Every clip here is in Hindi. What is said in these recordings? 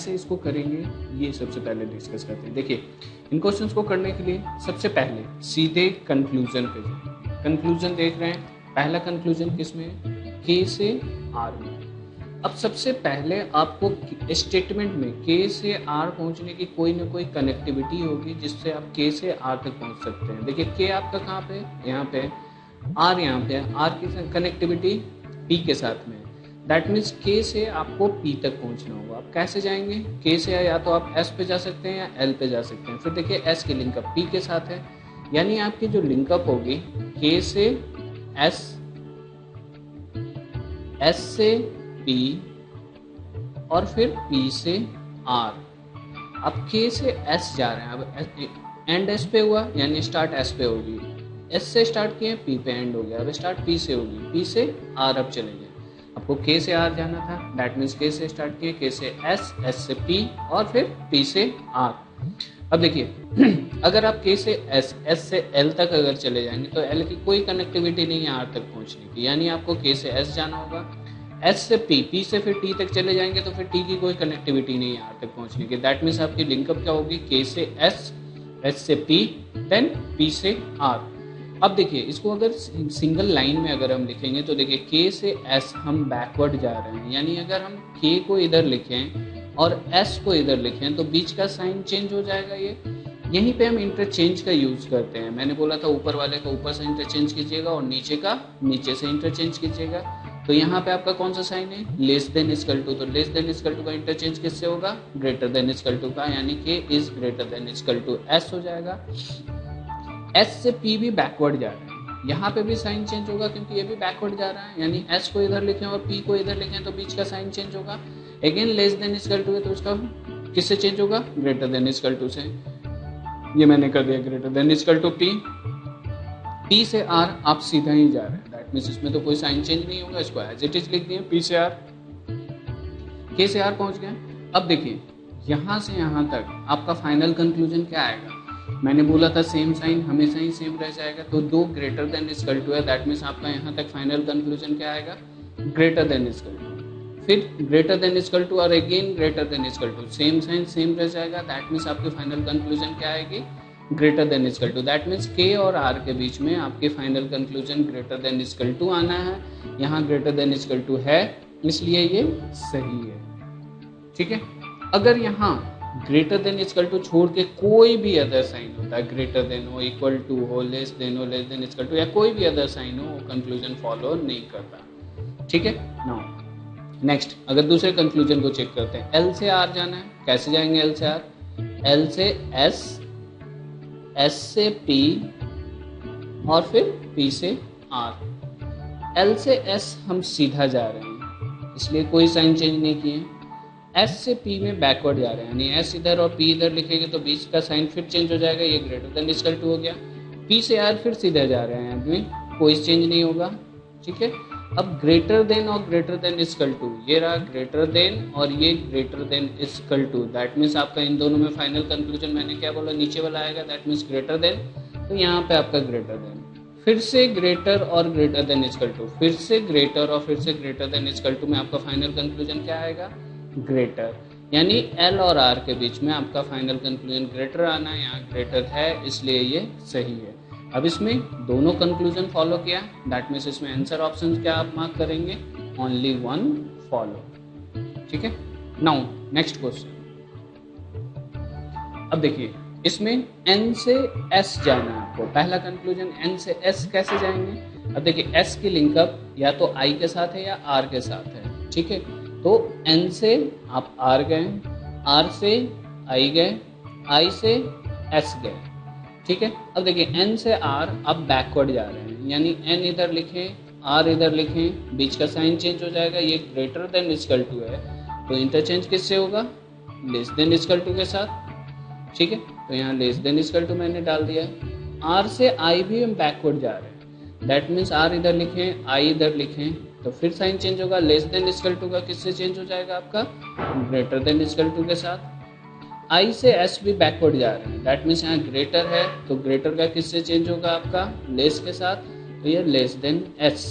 कैसे इसको करेंगे ये सबसे पहले डिस्कस करते हैं। देखिए, इन क्वेश्चंस को करने के लिए सबसे पहले सीधे कंक्लूजन पे जाएंगे। कंक्लूजन देख रहे हैं, पहला कंक्लूजन किसमें है? के से आर में। अब सबसे पहले आपको स्टेटमेंट में के से आर पहुंचने की कोई ना कोई कनेक्टिविटी होगी जिससे आप के से आर तक पहुंच सकते हैं। देखिए, के आपका कहाँ पे? यहाँ पे। आर यहाँ पे। आर की कनेक्टिविटी पी के साथ में। दैट मीन्स के से आपको पी तक पहुंचना होगा। आप कैसे जाएंगे? के से या तो आप एस पे जा सकते हैं या एल पे जा सकते हैं। फिर देखिए, एस की लिंकअप पी के साथ है, यानी आपकी जो लिंकअप होगी के से एस, एस से पी और फिर पी से आर। अब के से एस जा रहे हैं, अब एंड एस पे हुआ यानी स्टार्ट एस पे होगी। एस से स्टार्ट किए, पी पे एंड हो गया, अब स्टार्ट पी से होगी, पी से आर अब चले गए। आपको के से आर जाना था, दैट मीन्स के से स्टार्ट किए, के से एस, एस से पी और फिर पी से आर। अब देखिए, अगर आप के से एस, एस से एल तक अगर चले जाएंगे तो एल की कोई कनेक्टिविटी नहीं है आर तक पहुंचने की, यानी आपको के से एस जाना होगा। एस से पी, पी से फिर टी तक चले जाएंगे तो फिर टी की कोई कनेक्टिविटी नहीं है आर तक पहुंचने की। दैट मीन्स आपकी लिंकअप क्या होगी? के से एस, एस से पी, देन पी से आर। अब देखिए, इसको अगर सिंगल लाइन में अगर हम लिखेंगे तो देखिए, के से एस हम बैकवर्ड जा रहे हैं, यानी अगर हम के को इधर लिखें और एस को इधर लिखें तो बीच का साइन चेंज हो जाएगा। ये यहीं पे हम इंटरचेंज का यूज करते हैं। मैंने बोला था ऊपर वाले का ऊपर से इंटरचेंज कीजिएगा और नीचे का नीचे से इंटरचेंज कीजिएगा। तो यहाँ पे आपका कौन सा साइन है? Less than equal to. तो लेस देन इक्वल टू का इंटरचेंज किससे होगा? ग्रेटर देन इक्वल टू का, यानी K is greater than equal to S हो जाएगा। एस से पी भी बैकवर्ड जा रहा है, यहाँ पे भी साइन चेंज होगा क्योंकि ये भी बैकवर्ड जा रहा है, यानी एस को इधर लिखें और पी को इधर लिखें तो बीच का साइन चेंज होगा। Again less than equal to है तो उसका किससे चेंज होगा? ग्रेटर देन इक्वल टू से। ये मैंने कर दिया greater than equal to P. P से आर आप सीधा ही जा रहे हैं, दैट मीन्स इसमें तो कोई साइन चेंज नहीं होगा, इसको एज इट इज लिख दिए पी से आर। के से आर पहुंच गए। अब देखिए, यहाँ से यहाँ तक आपका फाइनल कंक्लूजन क्या आएगा? मैंने बोला था सेम साइन हमेशा ही सेम रह जाएगा, तो दो ग्रेटर देन इक्वल टू है, दैट मीन्स आपका यहाँ तक फाइनल कंक्लूजन क्या आएगा? Greater than equal to. फिर ग्रेटर देन इक्वल टू और again greater than equal to, same sign same रह जाएगा, दैट मीन्स आपकी फाइनल कंक्लूजन क्या आएगी? Greater than equal to. That means K और आर के बीच में आपके final conclusion greater than equal to आना है। यहाँ ग्रेटर देन इक्वल टू है, इसलिए ये सही है। ठीक है, अगर यहाँ ग्रेटर देन इक्वल टू छोड़ के कोई भी अदर साइन होता है, ग्रेटर देन हो, इक्वल टू हो, लेस देन इक्वल टू या कोई भी अदर साइन हो, वो कंक्लूजन फॉलो नहीं करता। ठीक है, नाउ नेक्स्ट अगर दूसरे कंक्लूजन को चेक करते हैं, एल से आर जाना है, कैसे जाएंगे? एल से आर, एल से एस, एस से पी और फिर पी से आर। एल से एस हम सीधा जा रहे हैं, इसलिए कोई साइन चेंज नहीं किए। एस से पी में बैकवर्ड जा रहे हैं, यानी एस इधर और पी इधर लिखेंगे तो बीच का साइन फिर चेंज हो जाएगा, ये ग्रेटर देन इक्वल टू हो गया। पी से आर फिर सीधे जा रहे हैं, आदमी कोई चेंज नहीं होगा। ठीक है, अब ग्रेटर देन और ग्रेटर देन इक्वल टू, ये रहा ग्रेटर देन और ये greater than equal to, that means आपका इन दोनों में फाइनल कंक्लूजन मैंने क्या बोला? नीचे वाला आएगा, दैट मीन्स ग्रेटर देन, तो यहाँ पे आपका ग्रेटर देन, फिर से ग्रेटर और ग्रेटर देन इक्वल टू, फिर से ग्रेटर और फिर से ग्रेटर देन इक्वल टू में आपका फाइनल कंक्लूजन क्या आएगा? ग्रेटर, यानी एल और आर के बीच में आपका फाइनल कंक्लूजन ग्रेटर आना है, यहाँ ग्रेटर है इसलिए ये सही है। अब इसमें दोनों कंक्लूजन फॉलो किया, दैट मीन्स इसमें आंसर ऑप्शन क्या आप मार्क करेंगे? Only one follow. ठीक है, नाउ नेक्स्ट क्वेश्चन। अब देखिए, इसमें एन से एस जाना है आपको। पहला कंक्लूजन एन से एस कैसे जाएंगे? अब देखिए, एस की लिंकअप या तो आई के साथ है या आर के साथ है। ठीक है, तो एन से आप आर गए, आर से आई गए, आई से एस गए। ठीक है, अब देखिए एन से आर आप बैकवर्ड जा रहे हैं, यानी एन इधर लिखें, आर इधर लिखें, बीच का साइन चेंज हो जाएगा, ये ग्रेटर देन इक्वल टू है तो इंटरचेंज किससे होगा? लेस देन इक्वल टू के साथ। ठीक है, तो यहाँ लेस देन इक्वल टू मैंने डाल दिया। आर से आई भी हम बैकवर्ड जा रहे हैं, दैट मीन्स आर इधर लिखें, आई इधर लिखें, तो फिर साइन चेंज होगा, लेस देन इक्वल टू का किससे चेंज हो जाएगा? आपका ग्रेटर देन इक्वल टू के साथ। आई से एस भी बैकवर्ड जा रहे हैं, दैट मीन्स यहाँ ग्रेटर है तो ग्रेटर का किससे चेंज होगा? आपका लेस के साथ, तो ये लेस देन एस।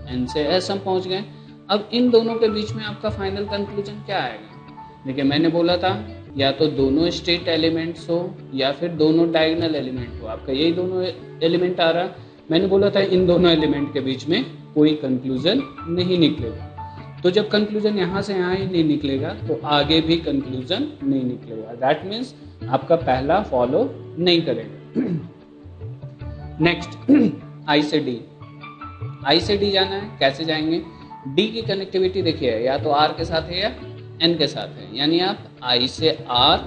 एन से एस हम पहुंच गए। अब इन दोनों के बीच में आपका फाइनल कंक्लूजन क्या आएगा? देखिए मैंने बोला था या तो दोनों स्टेट एलिमेंट्स हो या फिर दोनों डायगोनल एलिमेंट हो, आपका यही दोनों एलिमेंट आ रहा। मैंने बोला था इन दोनों एलिमेंट के बीच में कोई कंक्लूजन नहीं निकलेगा। तो जब कंक्लूजन यहाँ से यहाँ ही नहीं निकलेगा तो आगे भी कंक्लूजन नहीं निकलेगा। दैट मीन्स आपका पहला फॉलो नहीं करेगा। नेक्स्ट आई से डी। आई से डी जाना है, कैसे जाएंगे? डी की कनेक्टिविटी देखिए या तो आर के साथ है या एन के साथ है, यानी आप आई से आर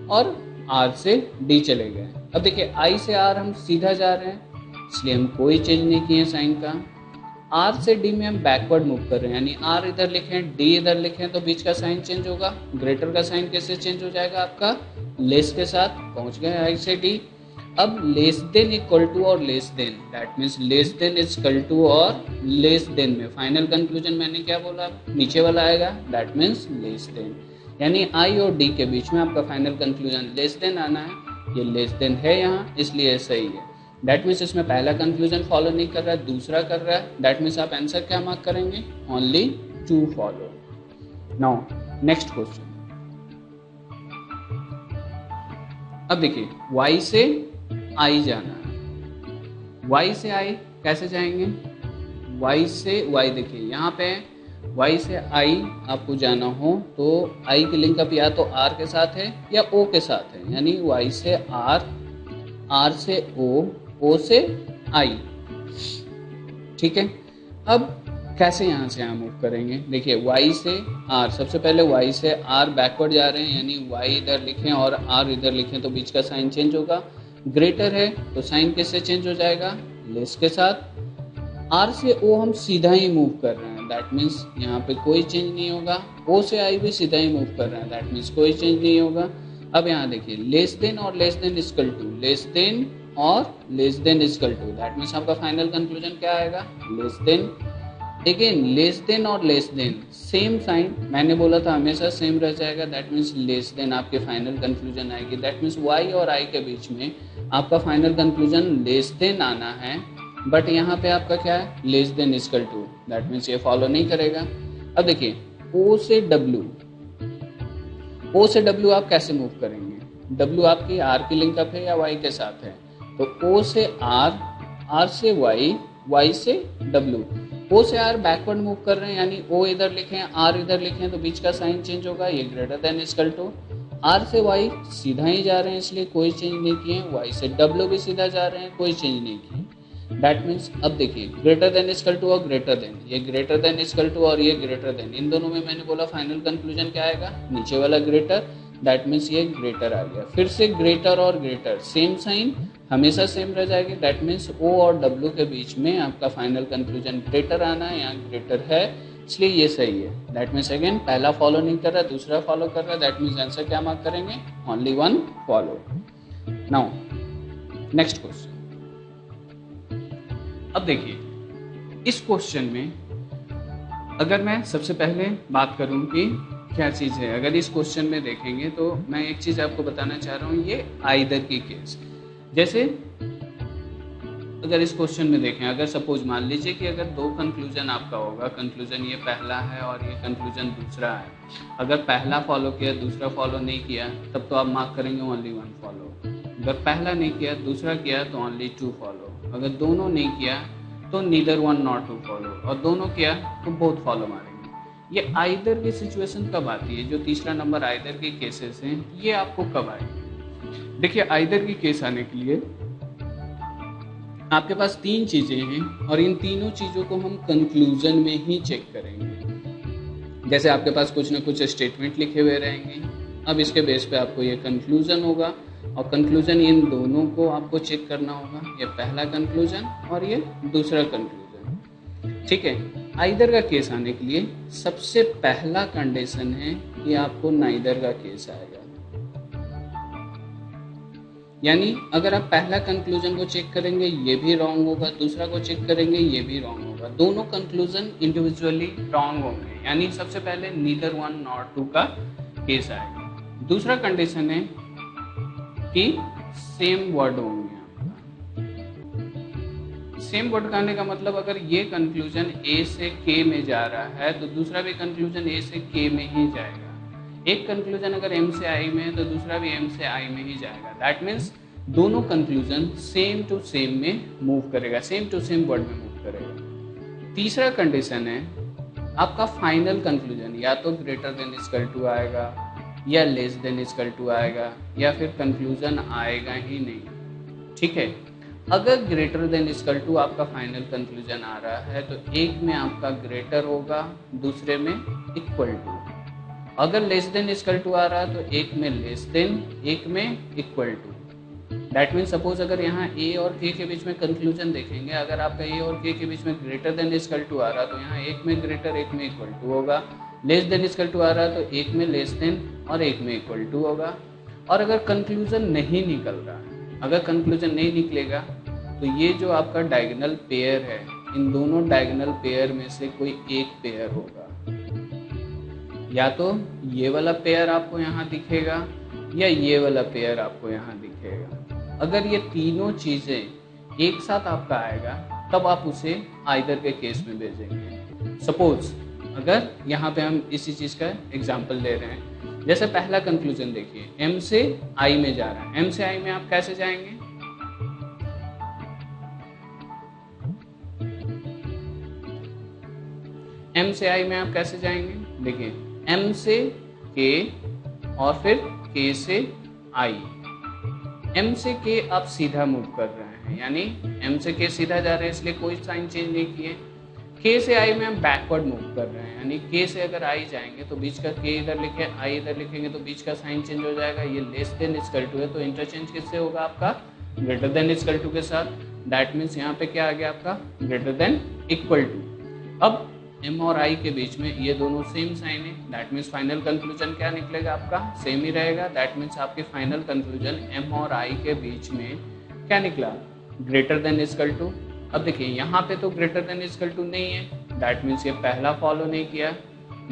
और आर से डी चले गए। अब देखिए आई से आर हम सीधा जा रहे हैं इसलिए हम कोई चेंज नहीं किए साइन का। आर से डी में हम बैकवर्ड मूव कर रहे हैं, यानी आर इधर लिखें डी इधर लिखें तो बीच का साइन चेंज होगा। ग्रेटर का साइन कैसे चेंज हो जाएगा? आपका लेस के साथ। पहुंच गए आई से डी। अब लेस देन इक्वल टू और less than, that means less than is equal to और लेस देन में फाइनल कंक्लूजन मैंने क्या बोला? नीचे वाला आएगा, दैट मीन्स लेस देन। यानी आई और डी के बीच में आपका फाइनल कंक्लूजन लेस देन आना है। ये लेस देन है यहाँ इसलिए सही है। दैट मीन्स इसमें पहला कंक्लूजन फॉलो नहीं कर रहा है, दूसरा कर रहा है। दैट मीन्स आप आंसर क्या मार्क करेंगे? Only 2 follow. Now next question. अब देखिए y से i जाना है। y से i कैसे जाएंगे? y से y देखिए यहाँ पे y से i आपको जाना हो तो i की लिंकअप या तो r के साथ है या o के साथ है, यानी y से r, r से o से i। ठीक है, अब कैसे यहाँ से यहाँ मूव करेंगे? देखिए y से r, सबसे पहले y से r बैकवर्ड जा रहे हैं, यानी y इधर लिखें और r इधर लिखें तो बीच का साइन चेंज होगा। ग्रेटर है तो साइन किससे चेंज हो जाएगा? लेस के साथ। r से o हम सीधा ही मूव कर रहे हैं, दैट मीन्स यहाँ पे कोई चेंज नहीं होगा। o से i भी सीधा ही मूव कर रहे हैं, दैट मीन्स कोई चेंज नहीं होगा। अब यहाँ देखिए लेस देन और less than equal to, less than और less than equal to, that means आपका फाइनल कंक्लूजन क्या आएगा? Less than. Again less than और लेस देन सेम साइन, मैंने बोला था हमेशा सेम रह जाएगा, दैट मीन्स लेस देन आपके फाइनल कंक्लूजन आएगी। दैट मीन्स y और i के बीच में आपका फाइनल कंक्लूजन लेस देन आना है, बट यहाँ पे आपका क्या है? Less than equal to, that means ये फॉलो नहीं करेगा। अब देखिए o से w, o से w आप कैसे मूव करेंगे? w आपकी r की लिंकअप है या y के साथ है? तो o से r, r से y, y से w। o से r बैकवर्ड मूव कर रहे हैं, यानी o इधर लिखें r इधर लिखें तो बीच का साइन चेंज होगा, ये greater than equal to. r से y सीधा ही जा रहे हैं इसलिए कोई चेंज नहीं किए। y से w भी सीधा जा रहे हैं, कोई चेंज नहीं किए। दैट मीन्स अब देखिए ग्रेटर देन इक्वल टू और ग्रेटर देन, ये ग्रेटर देन इक्वल टू और ये ग्रेटर देन, इन दोनों में मैंने बोला फाइनल कंक्लूजन क्या आएगा? नीचे वाला ग्रेटर, दैट मीन्स ये ग्रेटर आ गया। फिर से ग्रेटर और ग्रेटर सेम साइन हमेशा सेम रह जाएगी, दैट मीन्स o और w के बीच में आपका फाइनल कंक्लूजन ग्रेटर आना है, यहाँ ग्रेटर है इसलिए ये सही है। दैट मीन्स अगेन पहला फॉलो नहीं कर रहा, दूसरा फॉलो कर रहा है, दैट मीन्स आंसर क्या मार्क करेंगे? Only 1 follow. Now next question. अब देखिए इस क्वेश्चन में अगर मैं सबसे पहले बात करूं कि क्या चीज़ है, अगर इस क्वेश्चन में देखेंगे तो मैं एक चीज़ आपको बताना चाह रहा हूँ, ये आइदर की केस। जैसे अगर इस क्वेश्चन में देखें, अगर सपोज मान लीजिए कि अगर 2 कंक्लूजन आपका होगा, कंक्लूजन ये पहला है और ये कंक्लूजन दूसरा है। अगर पहला फॉलो किया दूसरा फॉलो नहीं किया तब तो आप मार्क करेंगे ओनली 1 फॉलो। अगर पहला नहीं किया दूसरा किया तो ओनली 2 फॉलो। अगर दोनों नहीं किया तो नीदर 1 नॉट 2 फॉलो, और दोनों किया तो बोथ फॉलो मारेंगे। ये आइदर की सिचुएशन कब आती है? जो तीसरा नंबर आइदर के केसेस हैं ये आपको कब आएगी? देखिए आइदर की केस आने के लिए आपके पास 3 चीजें हैं और इन तीनों चीजों को हम कंक्लूजन में ही चेक करेंगे। जैसे आपके पास कुछ ना कुछ स्टेटमेंट लिखे हुए रहेंगे, अब इसके बेस पे आपको ये कंक्लूजन होगा और कंक्लूजन इन दोनों को आपको चेक करना होगा, ये पहला कंक्लूजन और ये दूसरा कंक्लूजन। ठीक है, आइदर का केस आने के लिए सबसे पहला कंडीशन है कि आपको नाइदर का केस आएगा। यानी अगर आप पहला कंक्लूजन को चेक करेंगे ये भी रॉन्ग होगा, दूसरा को चेक करेंगे ये भी रॉन्ग होगा, दोनों कंक्लूजन इंडिविजुअली रॉन्ग होंगे। यानी सबसे पहले नीदर 1 नॉट 2 का केस आएगा। दूसरा कंडीशन है कि सेम वर्ड होंगे। सेम वर्ड कहने का मतलब अगर ये कंक्लूजन ए से के में जा रहा है तो दूसरा भी कंक्लूजन ए से के में ही जाएगा। एक कंक्लूजन अगर एम से आई में है तो दूसरा भी एम से आई में ही जाएगा। दैट मीन्स दोनों कंक्लूजन सेम टू सेम में मूव करेगा, सेम टू सेम वर्ड में मूव करेगा। तीसरा कंडीशन है आपका फाइनल कंक्लूजन या तो ग्रेटर देन इक्वल टू आएगा या लेस देन इक्वल टू आएगा या फिर कंक्लूजन आएगा ही नहीं। ठीक है, अगर ग्रेटर देन इक्वल टू आपका फाइनल कंक्लूजन आ रहा है तो एक में आपका ग्रेटर होगा, दूसरे में इक्वल टू। अगर लेस देन इक्वल टू आ रहा है तो एक में लेस देन, एक में equal to. That means suppose अगर यहाँ ए और के के बीच में कंक्लूजन देखेंगे, अगर आपका ए और के बीच में ग्रेटर देन इक्वल टू आ रहा है तो यहाँ एक में ग्रेटर, एक में इक्वल टू होगा। लेस देन इक्वल टू आ रहा है तो एक में लेस देन और एक में इक्वल टू होगा। और अगर कंक्लूजन नहीं निकल रहा है, अगर कंक्लूजन नहीं निकलेगा तो ये जो आपका डायगोनल पेयर है, इन दोनों डायगोनल पेयर में से कोई एक पेयर होगा। या तो ये वाला पेयर आपको यहाँ दिखेगा या ये वाला पेयर आपको यहाँ दिखेगा। अगर ये तीनों चीज़ें एक साथ आपका आएगा तब आप उसे आइदर के केस में भेजेंगे। सपोज अगर यहाँ पे हम इसी चीज़ का एग्जाम्पल ले रहे हैं, जैसे पहला कंक्लूजन देखिए, एम से आई में जा रहा है। एम से आई में आप कैसे जाएंगे? एम से आई में आप कैसे जाएंगे? देखिए, एम से के और फिर के से आई। एम से के आप सीधा मूव कर रहे हैं, यानी एम से के सीधा जा रहे हैं इसलिए कोई साइन चेंज नहीं किए। के से आई में हम बैकवर्ड मूव कर रहे हैं, यानी के से अगर आई जाएंगे तो बीच का के इधर लिखे, आई इधर लिखेंगे तो बीच का साइन चेंज हो जाएगा। ये लेस देन इक्वल टू है तो इंटरचेंज किससे होगा? आपका ग्रेटर देन इक्वल टू के साथ। दैट मीन्स यहाँ पे क्या आ गया आपका? Greater than equal to. अब एम और आई के बीच में ये दोनों सेम साइन है, दैट मीन्स फाइनल कंक्लूजन क्या निकलेगा? आपका सेम ही रहेगा। दैट मीन्स आपके फाइनल कंक्लूजन एम और आई के बीच में क्या निकला? Greater than equal to. अब देखिए यहाँ पे तो ग्रेटर देन इक्वल टू नहीं है, दैट मीन्स ये पहला फॉलो नहीं किया।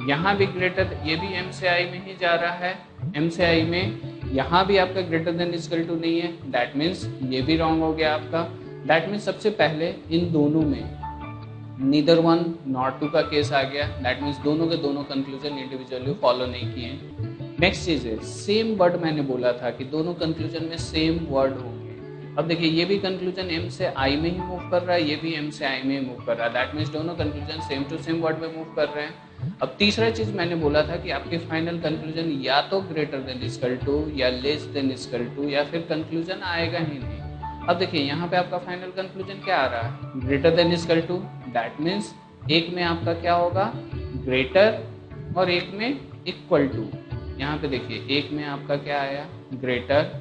यहाँ भी ग्रेटर, ये भी एम से आई में ही जा रहा है, एम से आई में यहाँ भी आपका ग्रेटर देन इक्वल टू नहीं है, दैट मीन्स ये भी रॉन्ग हो गया आपका। दैट मीन्स सबसे पहले इन दोनों में नीदर वन नॉट टू का केस आ गया। दैट मीन्स दोनों के दोनों कंक्लूजन इंडिविजुअली फॉलो नहीं किए। नेक्स्ट चीज है, सेम वर्ड मैंने बोला था कि दोनों कंक्लूजन में सेम वर्ड होंगे। अब देखिए ये भी कंक्लूजन एम से आई में ही मूव कर रहा है, ये भी एम से आई में ही मूव कर रहा है। दैट मीन्स दोनों conclusion same to same word में मूव कर रहे हैं। अब तीसरा चीज मैंने बोला था कि आपके फाइनल कंक्लूजन या तो ग्रेटर देन इक्वल टू या लेस देन इक्वल टू या फिर कंक्लूजन आएगा ही नहीं। अब देखिए यहाँ पे आपका फाइनल कंक्लूजन क्या आ रहा है? Greater than equal to. That means एक में आपका क्या होगा? ग्रेटर और एक में इक्वल टू। यहाँ पे देखिए एक में आपका क्या आया? ग्रेटर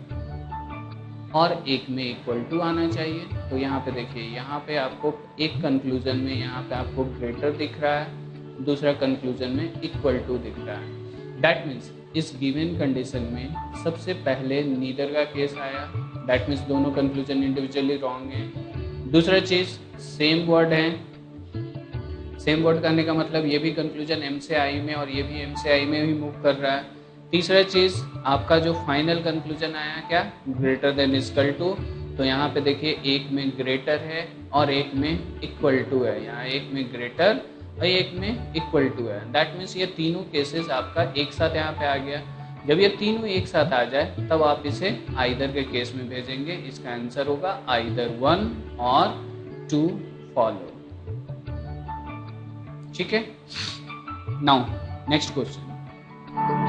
और एक में इक्वल टू आना चाहिए। तो यहाँ पे देखिए यहाँ पे आपको एक कंक्लूजन में यहाँ पे आपको ग्रेटर दिख रहा है, दूसरा कंक्लूजन में इक्वल टू दिख रहा है। दैट मीन्स इस गिवन कंडीशन में सबसे पहले नीदर का केस आया, दैट मीन्स दोनों कंक्लूजन इंडिविजुअली रॉन्ग है। दूसरा चीज सेम वर्ड है, सेम वर्ड करने का मतलब ये भी कंक्लूजन एम से आई में और ये भी एम से आई में ही मूव कर रहा है। तीसरा चीज आपका जो फाइनल कंक्लूजन आया क्या? Greater than equal to. तो यहाँ पे देखिए एक में ग्रेटर है और एक में इक्वल टू है, यहाँ एक में ग्रेटर और एक में इक्वल टू है। दैट मीन्स ये तीनों केसेस आपका एक साथ यहाँ पे आ गया। जब ये तीनों एक साथ आ जाए तब आप इसे आइदर के केस में भेजेंगे। इसका आंसर होगा आइदर 1 और 2 फॉलो। ठीक है, नाउ नेक्स्ट क्वेश्चन।